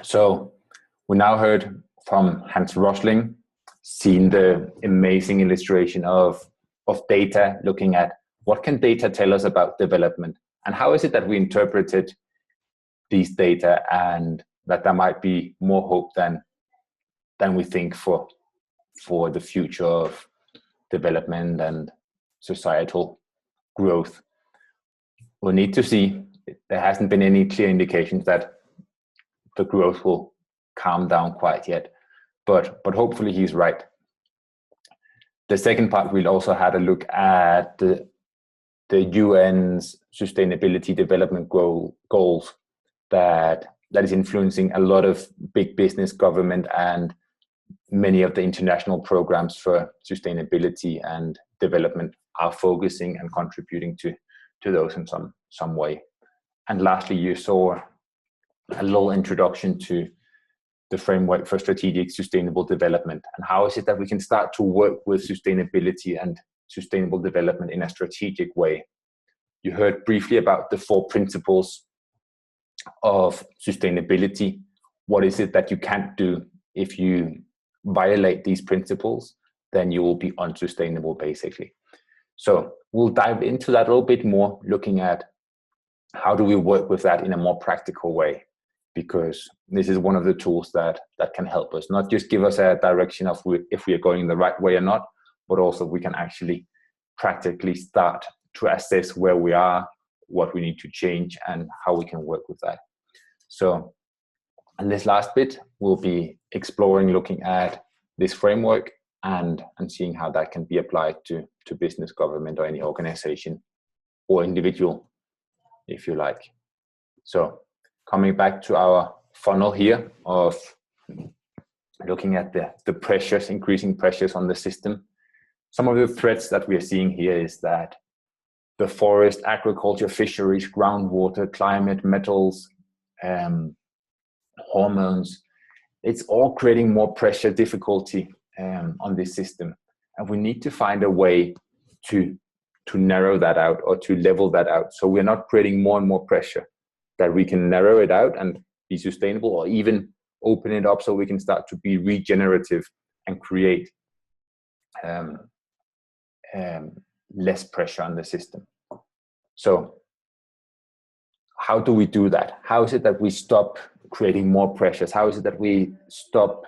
So we now heard from Hans Rosling, seen the amazing illustration of data, looking at what can data tell us about development, and how is it that we interpreted these data, and that there might be more hope than we think for the future of development and societal growth. We'll need to see. There hasn't been any clear indications that the growth will calm down quite yet, but hopefully he's right. The second part, we'll also have a look at the UN's sustainability development goals that is influencing a lot of big business, government, and many of the international programs for sustainability and development are focusing and contributing to those in some way. And lastly, you saw a little introduction to the framework for strategic sustainable development, and how is it that we can start to work with sustainability and sustainable development in a strategic way. You heard briefly about the 4 principles of sustainability. What is it that you can't do? If you violate these principles, then you will be unsustainable, basically. So we'll dive into that a little bit more, looking at how do we work with that in a more practical way, because this is one of the tools that can help us, not just give us a direction of if we are going the right way or not, but also we can actually practically start to assess where we are, what we need to change, and how we can work with that. So in this last bit, we'll be exploring, looking at this framework and seeing how that can be applied to business, government, or any organization or individual, if you like. So coming back to our funnel here of looking at the pressures, increasing pressures on the system. Some of the threats that we are seeing here is that the forest, agriculture, fisheries, groundwater, climate, metals, hormones, it's all creating more pressure, difficulty on this system. And we need to find a way to narrow that out, or to level that out. So we're not creating more and more pressure, that we can narrow it out and be sustainable, or even open it up so we can start to be regenerative and create less pressure on the system. So how do we do that? How is it that we stop creating more pressures? How is it that we stop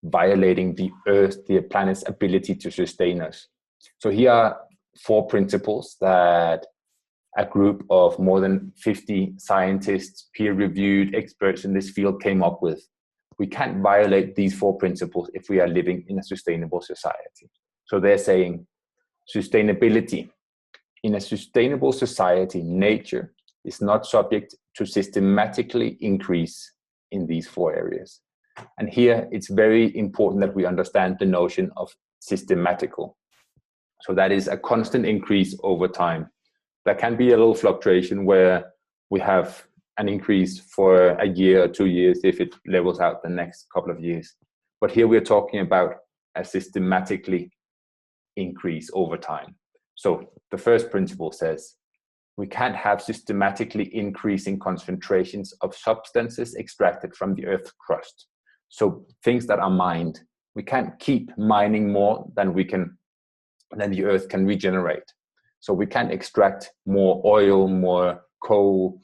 violating the Earth, the planet's ability to sustain us? So here are 4 principles that a group of more than 50 scientists, peer-reviewed experts in this field came up with. We can't violate these 4 principles if we are living in a sustainable society. So they're saying sustainability. In a sustainable society, nature is not subject to systematically increase in these 4 areas. And here it's very important that we understand the notion of systematical. So that is a constant increase over time. There can be a little fluctuation where we have an increase for a year or 2 years if it levels out the next couple of years. But here we're talking about a systematically increase over time. So the first principle says we can't have systematically increasing concentrations of substances extracted from the Earth's crust. So things that are mined, we can't keep mining more than the Earth can regenerate. So we can't extract more oil, more coal,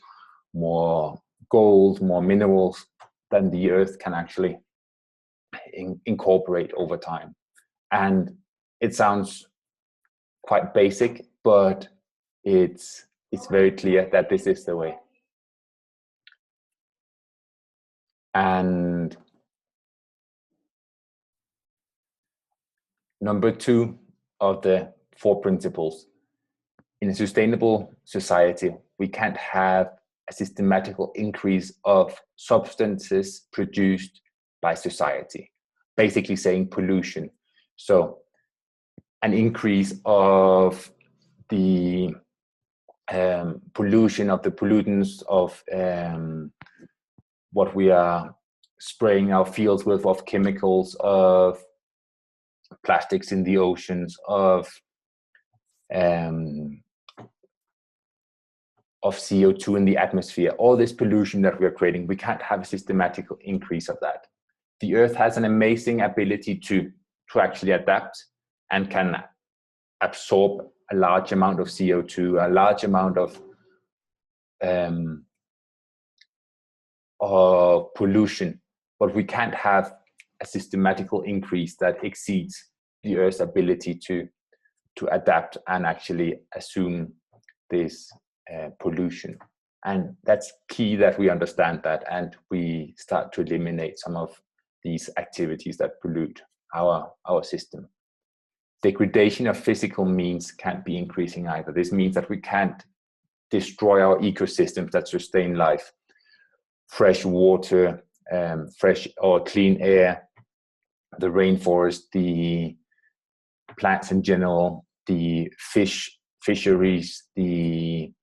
more gold, more minerals than the Earth can actually incorporate over time. And it sounds quite basic, but it's very clear that this is the way. And number 2 of the 4 principles. In a sustainable society, we can't have a systematical increase of substances produced by society, basically saying pollution. So an increase of the pollution, of the pollutants, of what we are spraying our fields with, of chemicals, of plastics in the oceans, of CO2 in the atmosphere, all this pollution that we're creating, we can't have a systematic increase of that. The Earth has an amazing ability to actually adapt and can absorb a large amount of CO2, a large amount of pollution, but we can't have a systematical increase that exceeds the Earth's ability to adapt and actually assume this pollution. And that's key that we understand that, and we start to eliminate some of these activities that pollute our system. Degradation of physical means can't be increasing either. This means that we can't destroy our ecosystems that sustain life. Fresh water, fresh or clean air, the rainforest, the plants in general, the fisheries, the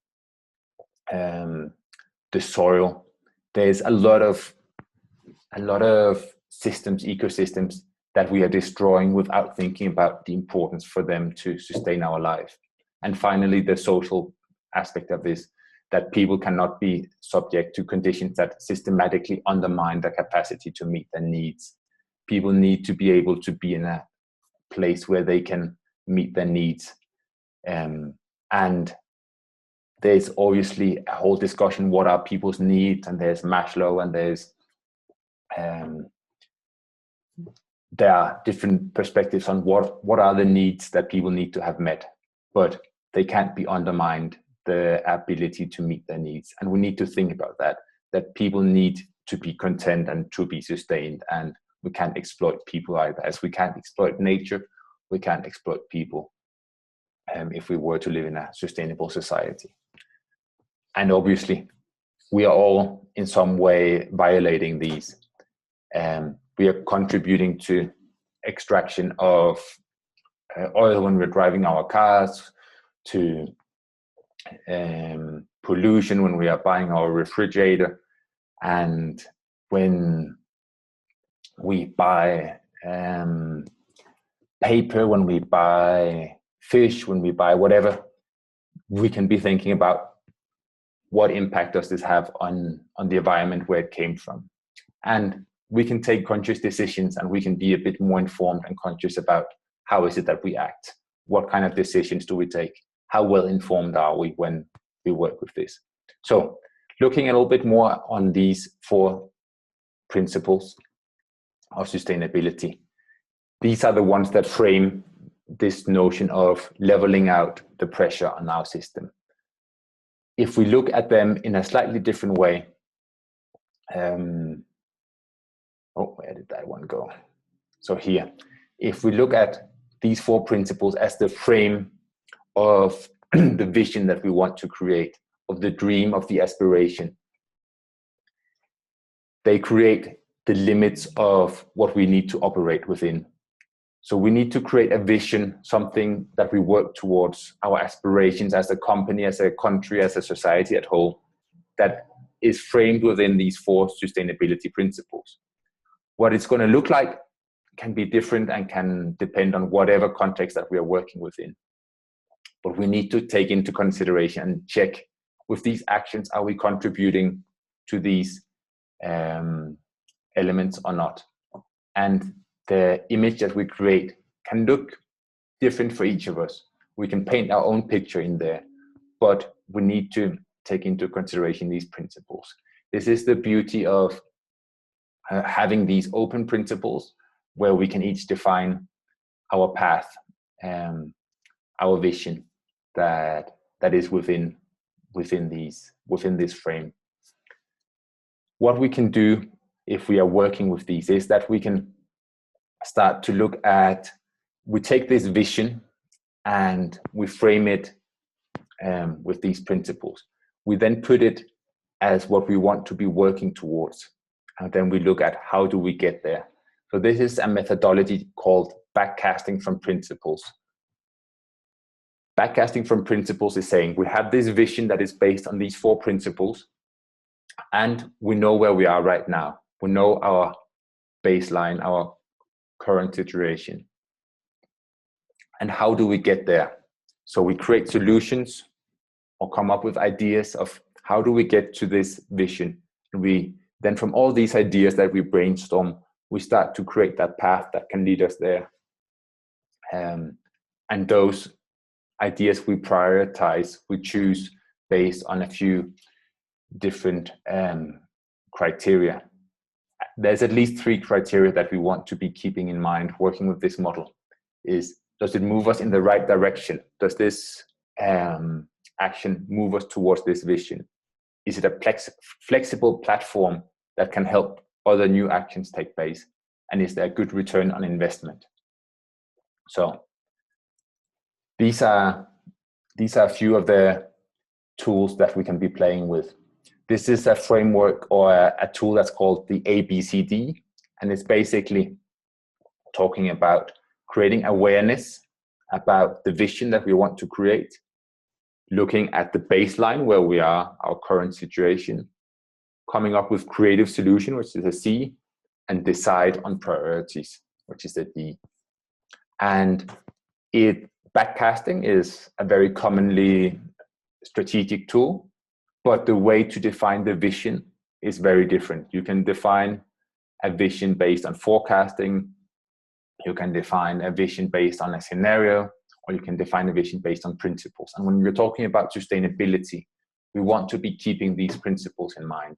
soil. There's a lot of systems, ecosystems that we are destroying without thinking about the importance for them to sustain our life. And finally, the social aspect of this, that people cannot be subject to conditions that systematically undermine their capacity to meet their needs. People need to be able to be in a place where they can meet their needs. And there's obviously a whole discussion, what are people's needs? And there's Maslow, and there are different perspectives on what are the needs that people need to have met, but they can't be undermined, the ability to meet their needs. And we need to think about that people need to be content and to be sustained, and we can't exploit people either. As we can't exploit nature, we can't exploit people if we were to live in a sustainable society. And obviously, we are all in some way violating these. We are contributing to extraction of oil when we're driving our cars, to pollution when we are buying our refrigerator, and when we buy paper, when we buy fish, when we buy whatever, we can be thinking about what impact does this have on the environment where it came from. And we can take conscious decisions, and we can be a bit more informed and conscious about how is it that we act? What kind of decisions do we take? How well informed are we when we work with this? So looking a little bit more on these 4 principles of sustainability, these are the ones that frame this notion of leveling out the pressure on our system. If we look at them in a slightly different way, where did that one go? So here, if we look at these 4 principles as the frame of the vision that we want to create, of the dream, of the aspiration, they create the limits of what we need to operate within. So we need to create a vision, something that we work towards, our aspirations as a company, as a country, as a society at whole, that is framed within these 4 sustainability principles. What it's going to look like can be different and can depend on whatever context that we are working within. But we need to take into consideration and check, with these actions, are we contributing to these elements or not? And the image that we create can look different for each of us. We can paint our own picture in there, but we need to take into consideration these principles. This is the beauty of having these open principles, where we can each define our path, our vision that is within this frame. What we can do if we are working with these is that we can start to look at, we take this vision and we frame it with these principles. We then put it as what we want to be working towards. And then we look at how do we get there. So this is a methodology called backcasting from principles. Backcasting from principles is saying we have this vision that is based on these 4 principles, and we know where we are right now. We know our baseline, our current situation. And how do we get there? So we create solutions, or come up with ideas of how do we get to this vision. And we then, from all these ideas that we brainstorm, we start to create that path that can lead us there. And those ideas we prioritize, we choose based on a few different criteria. There's at least 3 criteria that we want to be keeping in mind working with this model. Does it move us in the right direction? Does this action move us towards this vision? Is it a flexible platform that can help other new actions take place? And is there a good return on investment? So these are a few of the tools that we can be playing with. This is a framework or a tool that's called the ABCD, and it's basically talking about creating awareness about the vision that we want to create, looking at the baseline where we are, our current situation, coming up with creative solution, which is a C, and decide on priorities, which is the D. And backcasting is a very commonly strategic tool, but the way to define the vision is very different. You can define a vision based on forecasting, you can define a vision based on a scenario, or you can define a vision based on principles. And when we're talking about sustainability, we want to be keeping these principles in mind,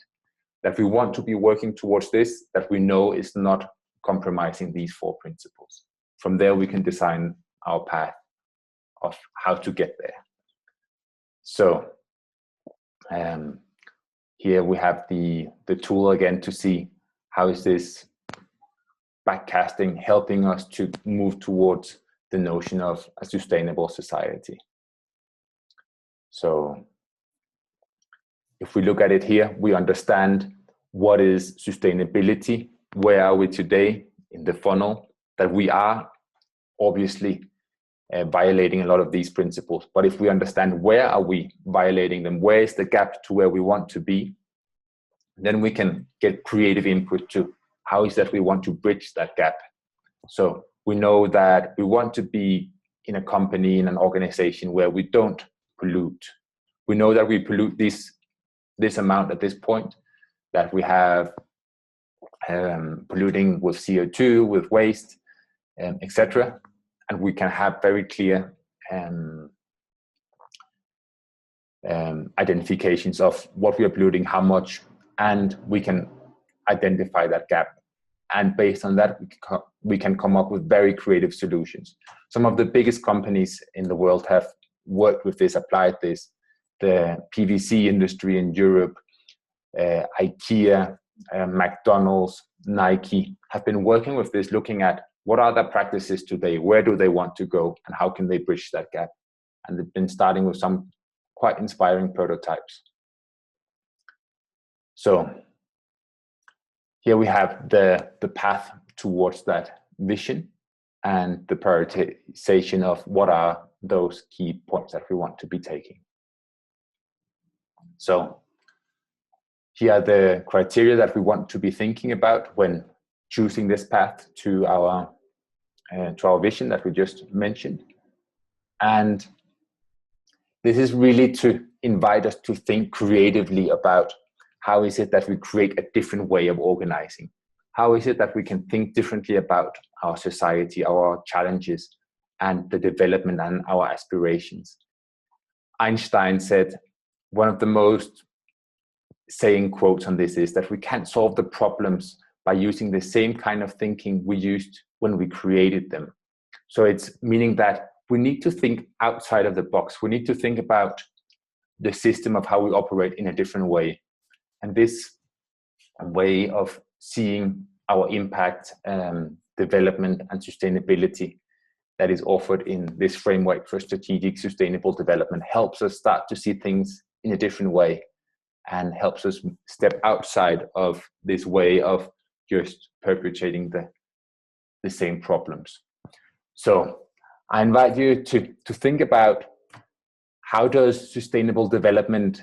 that we want to be working towards this, that we know is not compromising these 4 principles. From there, we can design our path of how to get there. So here we have the tool again to see how is this backcasting helping us to move towards the notion of a sustainable society. So if we look at it here, we understand what is sustainability, where are we today in the funnel, that we are obviously violating a lot of these principles. But if we understand where are we violating them, where is the gap to where we want to be, then we can get creative input to how is that we want to bridge that gap. So we know that we want to be in a company, in an organization where we don't pollute. We know that we pollute this amount at this point, that we have polluting with CO2, with waste, etc. And we can have very clear identifications of what we are polluting, how much, and we can identify that gap. And based on that, we can come up with very creative solutions. Some of the biggest companies in the world have worked with this, applied this. The PVC industry in Europe, IKEA, McDonald's, Nike have been working with this, looking at what are their practices today, where do they want to go, and how can they bridge that gap. And they've been starting with some quite inspiring prototypes. So here we have the path towards that vision and the prioritization of what are those key points that we want to be taking. So here are the criteria that we want to be thinking about when choosing this path to our vision that we just mentioned. And this is really to invite us to think creatively about how is it that we create a different way of organizing? How is it that we can think differently about our society, our challenges, and the development and our aspirations? Einstein said, one of the most saying quotes on this is that we can't solve the problems by using the same kind of thinking we used when we created them. So it's meaning that we need to think outside of the box. We need to think about the system of how we operate in a different way. And this way of seeing our impact, development, and sustainability that is offered in this framework for strategic sustainable development helps us start to see things in a different way and helps us step outside of this way of just perpetuating the same problems. So I invite you to think about, how does sustainable development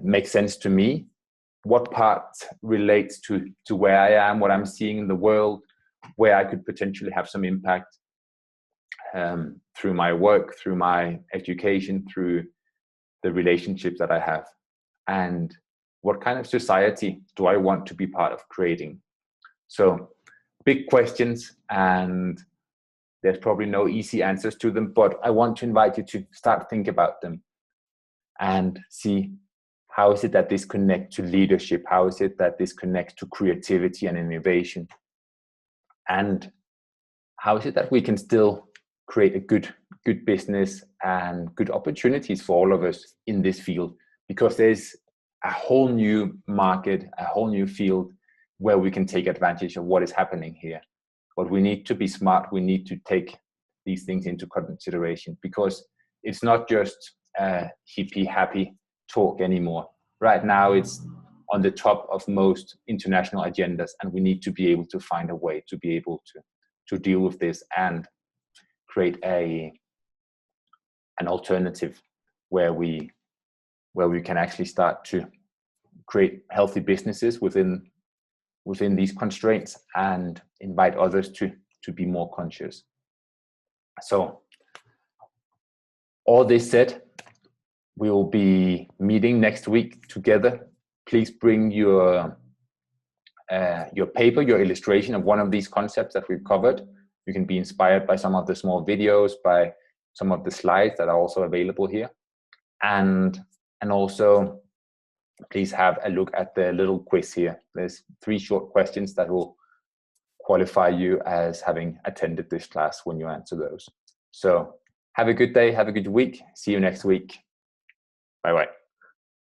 make sense to me? What part relates to where I am, what I'm seeing in the world, where I could potentially have some impact through my work, through my education, through the relationships that I have, and what kind of society do I want to be part of creating? So big questions, and there's probably no easy answers to them, but I want to invite you to start think about them and see how is it that this connects to leadership? How is it that this connects to creativity and innovation? And how is it that we can still create a good business and good opportunities for all of us in this field? Because there's a whole new market, a whole new field where we can take advantage of what is happening here. But we need to be smart. We need to take these things into consideration, because it's not just hippie happy talk anymore. Right now it's on the top of most international agendas, and we need to be able to find a way to be able to deal with this and create an alternative where we can actually start to create healthy businesses within these constraints and invite others to be more conscious. So all this said, we will be meeting next week together. Please bring your paper, your illustration of one of these concepts that we've covered. You can be inspired by some of the small videos, by some of the slides that are also available here. And also, please have a look at the little quiz here. There's 3 short questions that will qualify you as having attended this class when you answer those. So have a good day, have a good week. See you next week. Bye-bye.